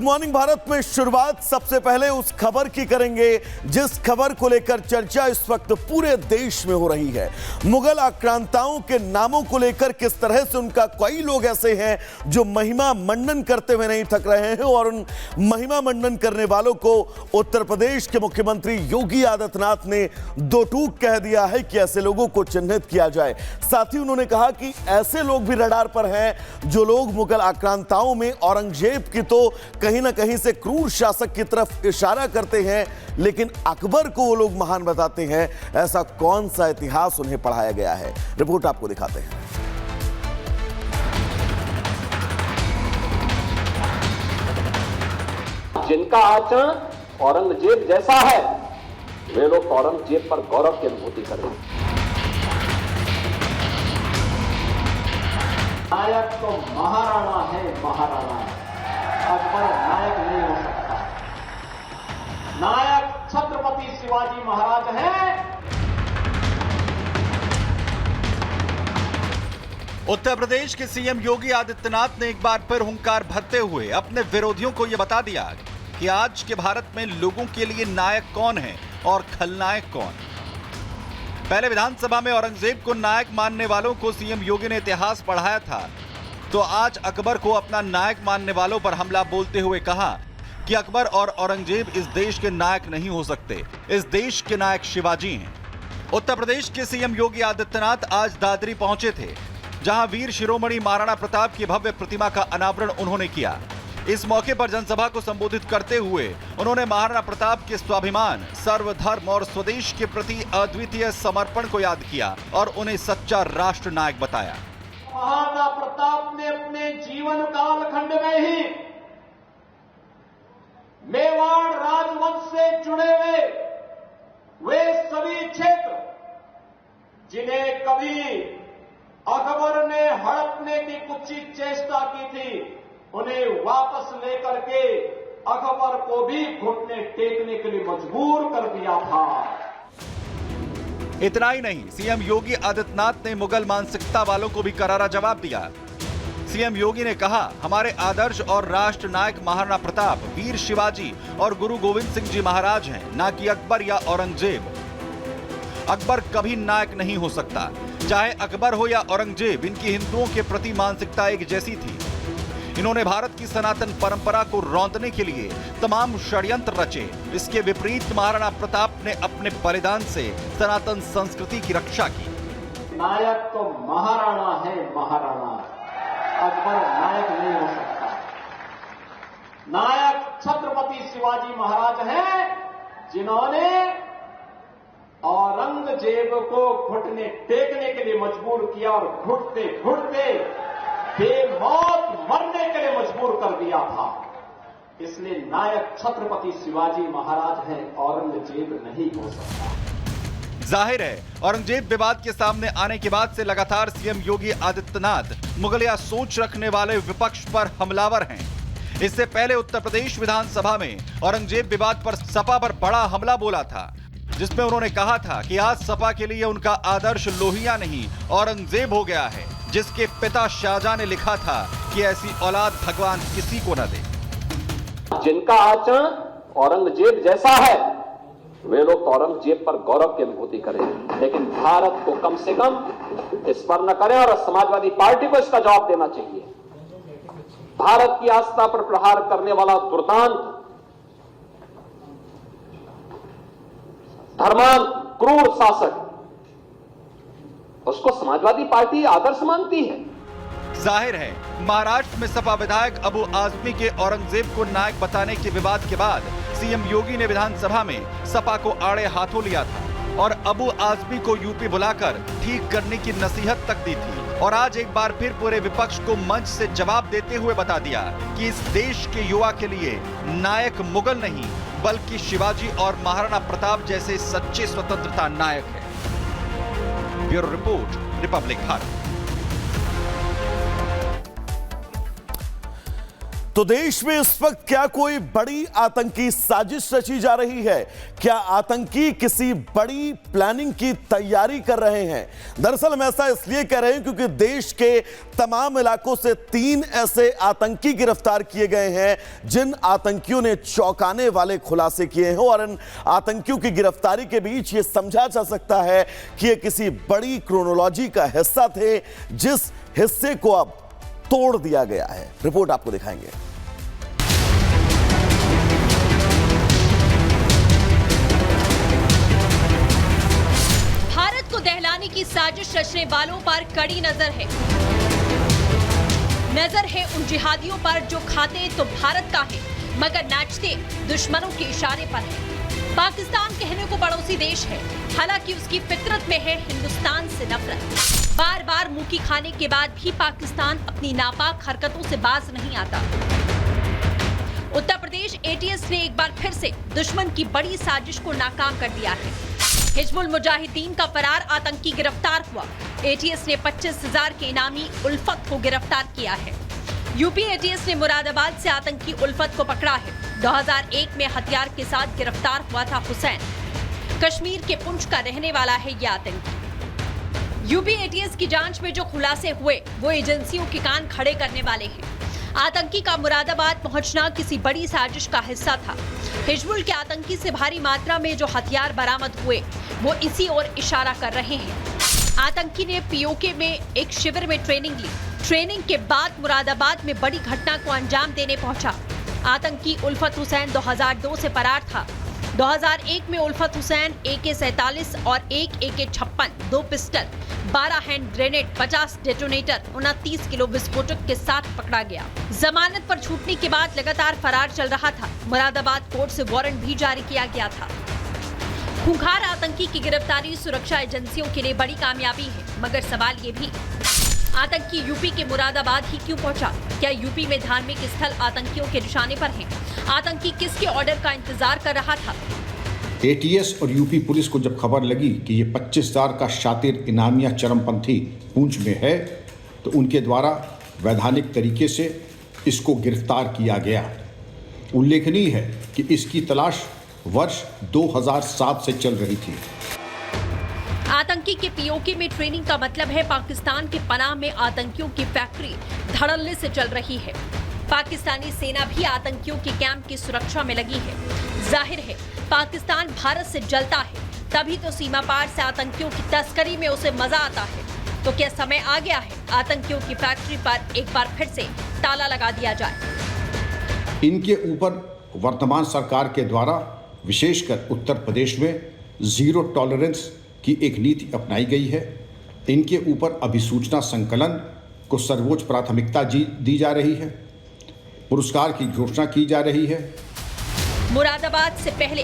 Morning Bharat में शुरुआत सबसे पहले उस खबर की करेंगे जिस खबर को लेकर चर्चा इस वक्त पूरे देश में हो रही है। मुगल आक्रांताओं के नामों को लेकर किस तरह से उनका कई लोग ऐसे हैं जो महिमा मंडन करते हुए नहीं थक रहे हैं और उन महिमा मंडन करने वालों को उत्तर प्रदेश के मुख्यमंत्री योगी आदित्यनाथ ने दो टूक कह दिया है कि ऐसे लोगों को चिन्हित किया जाए। साथ ही उन्होंने कहा कि ऐसे लोग भी रडार पर हैं जो लोग मुगल आक्रांताओं में औरंगजेब की तो कहीं ना कहीं से क्रूर शासक की तरफ इशारा करते हैं, लेकिन अकबर को वो लोग महान बताते हैं। ऐसा कौन सा इतिहास उन्हें पढ़ाया गया है, रिपोर्ट आपको दिखाते हैं। जिनका आचरण औरंगजेब जैसा है वे लोग औरंगजेब पर गौरव की अनुभूति करें। नायक तो महाराणा है, महाराणा अकबर नायक नहीं हो सकता। नायक छत्रपति शिवाजी महाराज हैं। उत्तर प्रदेश के सीएम योगी आदित्यनाथ ने एक बार फिर हुंकार भरते हुए अपने विरोधियों को यह बता दिया कि आज के भारत में लोगों के लिए नायक कौन है और खलनायक कौन। पहले विधानसभा में औरंगजेब को नायक मानने वालों को सीएम योगी ने इतिहास पढ़ाया था, तो आज अकबर को अपना नायक मानने वालों पर हमला बोलते हुए कहा कि अकबर और औरंगजेब इस देश के नायक नहीं हो सकते, इस देश के नायक शिवाजी हैं। उत्तर प्रदेश के सीएम योगी आदित्यनाथ आज दादरी पहुंचे थे, जहां वीर शिरोमणि महाराणा प्रताप की भव्य प्रतिमा का अनावरण उन्होंने किया। इस मौके पर जनसभा को संबोधित करते हुए उन्होंने महाराणा प्रताप के स्वाभिमान, सर्वधर्म और स्वदेश के प्रति अद्वितीय समर्पण को याद किया और उन्हें सच्चा राष्ट्र नायक बताया। महाराणा प्रताप ने अपने जीवन कालखंड में ही मेवाड़ राजवंश से जुड़े हुए वे सभी क्षेत्र जिन्हें कभी अकबर ने हड़पने की कुत्सित चेष्टा की थी, उन्हें वापस लेकर के अकबर को भी घुटने टेकने के लिए मजबूर कर दिया था। इतना ही नहीं, सीएम योगी आदित्यनाथ ने मुगल मानसिकता वालों को भी करारा जवाब दिया। सीएम योगी ने कहा, हमारे आदर्श और राष्ट्र नायक महाराणा प्रताप, वीर शिवाजी और गुरु गोविंद सिंह जी महाराज हैं, ना कि अकबर या औरंगजेब। अकबर कभी नायक नहीं हो सकता, चाहे अकबर हो या औरंगजेब, इनकी हिंदुओं के प्रति मानसिकता एक जैसी थी। इन्होंने भारत की सनातन परंपरा को रौंदने के लिए तमाम षड्यंत्र रचे। इसके विपरीत महाराणा प्रताप ने अपने बलिदान से सनातन संस्कृति की रक्षा की। नायक तो महाराणा है, महाराणा अकबर नायक नहीं हो सकता। नायक छत्रपति शिवाजी महाराज हैं, जिन्होंने औरंगजेब को घुटने टेकने के लिए मजबूर किया और घुटते घुटते बेमौत मरने के लिए मजबूर कर दिया था। इसलिए नायक छत्रपति शिवाजी महाराज हैं, औरंगजेब नहीं हो सकता। जाहिर है, औरंगजेब विवाद के सामने आने के बाद से लगातार सीएम योगी आदित्यनाथ मुगलिया सोच रखने वाले विपक्ष पर हमलावर हैं। इससे पहले उत्तर प्रदेश विधानसभा में औरंगजेब विवाद पर सपा पर बड़ा हमला बोला था, जिसमें उन्होंने कहा था कि आज सपा के लिए उनका आदर्श लोहिया नहीं औरंगजेब हो गया है, जिसके पिता शाहजहां ने लिखा था कि ऐसी औलाद भगवान किसी को न दे। जिनका आचरण औरंगजेब जैसा है वे लोग औरंगजेब पर गौरव की अनुभूति करें, लेकिन भारत को कम से कम इस पर न करें और समाजवादी पार्टी को इसका जवाब देना चाहिए। भारत की आस्था पर प्रहार करने वाला दुर्दांत, धर्मांध, क्रूर शासक, उसको समाजवादी पार्टी आदर्श मानती है। जाहिर है, महाराष्ट्र में सपा विधायक अबू आजमी के औरंगजेब को नायक बताने के विवाद के बाद सीएम योगी ने विधानसभा में सपा को आड़े हाथों लिया था और अबू आजमी को यूपी बुलाकर ठीक करने की नसीहत तक दी थी। और आज एक बार फिर पूरे विपक्ष को मंच से जवाब देते हुए बता दिया कि इस देश के युवा के लिए नायक मुगल नहीं बल्कि शिवाजी और महाराणा प्रताप जैसे सच्चे स्वतंत्रता नायक है। Bureau report, Republic Bharat. तो देश में इस वक्त क्या कोई बड़ी आतंकी साजिश रची जा रही है? क्या आतंकी किसी बड़ी प्लानिंग की तैयारी कर रहे हैं? दरअसल हम ऐसा इसलिए कह रहे हैं क्योंकि देश के तमाम इलाकों से 3 ऐसे आतंकी गिरफ्तार किए गए हैं जिन आतंकियों ने चौंकाने वाले खुलासे किए हैं, और इन आतंकियों की गिरफ्तारी के बीच यह समझा जा सकता है कि ये किसी बड़ी क्रोनोलॉजी का हिस्सा थे जिस हिस्से को अब तोड़ दिया गया है। रिपोर्ट आपको दिखाएंगे। भारत को दहलाने की साजिश रचने वालों पर कड़ी नजर है। नजर है उन जिहादियों पर जो खाते तो भारत का है मगर नाचते दुश्मनों के इशारे पर है। पाकिस्तान कहने को पड़ोसी देश है, हालांकि उसकी फितरत में है हिंदुस्तान से नफरत। बार बार मुंह खाने के बाद भी पाकिस्तान अपनी नापाक हरकतों से बाज नहीं आता। उत्तर प्रदेश एटीएस ने एक बार फिर से दुश्मन की बड़ी साजिश को नाकाम कर दिया है। हिजबुल मुजाहिदीन का फरार आतंकी गिरफ्तार हुआ। एटीएस ने 25,000 के इनामी उल्फत को गिरफ्तार किया है। यूपी एटीएस ने मुरादाबाद से आतंकी उल्फत को पकड़ा है। 2001 में हथियार के साथ गिरफ्तार हुआ था हुसैन। कश्मीर के पुंछ का रहने वाला है यह आतंकी। यूपी एटीएस की जांच में जो खुलासे हुए वो एजेंसियों के कान खड़े करने वाले हैं। आतंकी का मुरादाबाद पहुंचना किसी बड़ी साजिश का हिस्सा था। हिजबुल के आतंकी से भारी मात्रा में जो हथियार बरामद हुए वो इसी ओर इशारा कर रहे हैं। आतंकी ने पीओके में एक शिविर में ट्रेनिंग ली। ट्रेनिंग के बाद मुरादाबाद में बड़ी घटना को अंजाम देने पहुंचा। आतंकी उल्फत हुसैन 2002 से फरार था। 2001 में उल्फत हुसैन AK-47 और एक AK-56, 2 pistol, 12 hand grenade, 50 detonator, 29 kilo विस्फोटक के साथ पकड़ा गया। जमानत पर छूटने के बाद लगातार फरार चल रहा था। मुरादाबाद कोर्ट से वारंट भी जारी किया गया था। खूंखार आतंकी की गिरफ्तारी सुरक्षा एजेंसियों के लिए बड़ी कामयाबी है, मगर सवाल ये भी, आतंकी यूपी के मुरादाबाद ही क्यों पहुंचा? क्या यूपी में धार्मिक स्थल आतंकियों के निशाने पर हैं? आतंकी किसके ऑर्डर का इंतजार कर रहा था? एटीएस और यूपी पुलिस को जब खबर लगी कि ये 25,000 का शातिर इनामिया चरमपंथी पूंछ में है, तो उनके द्वारा वैधानिक तरीके से इसको गिरफ्तार किया गया। उल्लेखनीय है कि इसकी तलाश वर्ष 2007 से चल रही थी। आतंकी के पीओके में ट्रेनिंग का मतलब है पाकिस्तान के पनाह में आतंकियों की फैक्ट्री धड़ल्ले से चल रही है। पाकिस्तानी सेना भी आतंकियों के कैंप की सुरक्षा में लगी है। जाहिर है पाकिस्तान भारत से जलता है, तभी तो सीमा पार से आतंकियों की तस्करी में उसे मजा आता है। तो क्या समय आ गया है आतंकियों की फैक्ट्री पर एक बार फिर से ताला लगा दिया जाए? इनके ऊपर वर्तमान सरकार के द्वारा विशेषकर उत्तर प्रदेश में जीरो टॉलरेंस की एक नीति अपनाई गई है। इनके ऊपर अभिसूचना संकलन को सर्वोच्च प्राथमिकता दी जा रही है। पुरस्कार की घोषणा की जा रही है। मुरादाबाद से पहले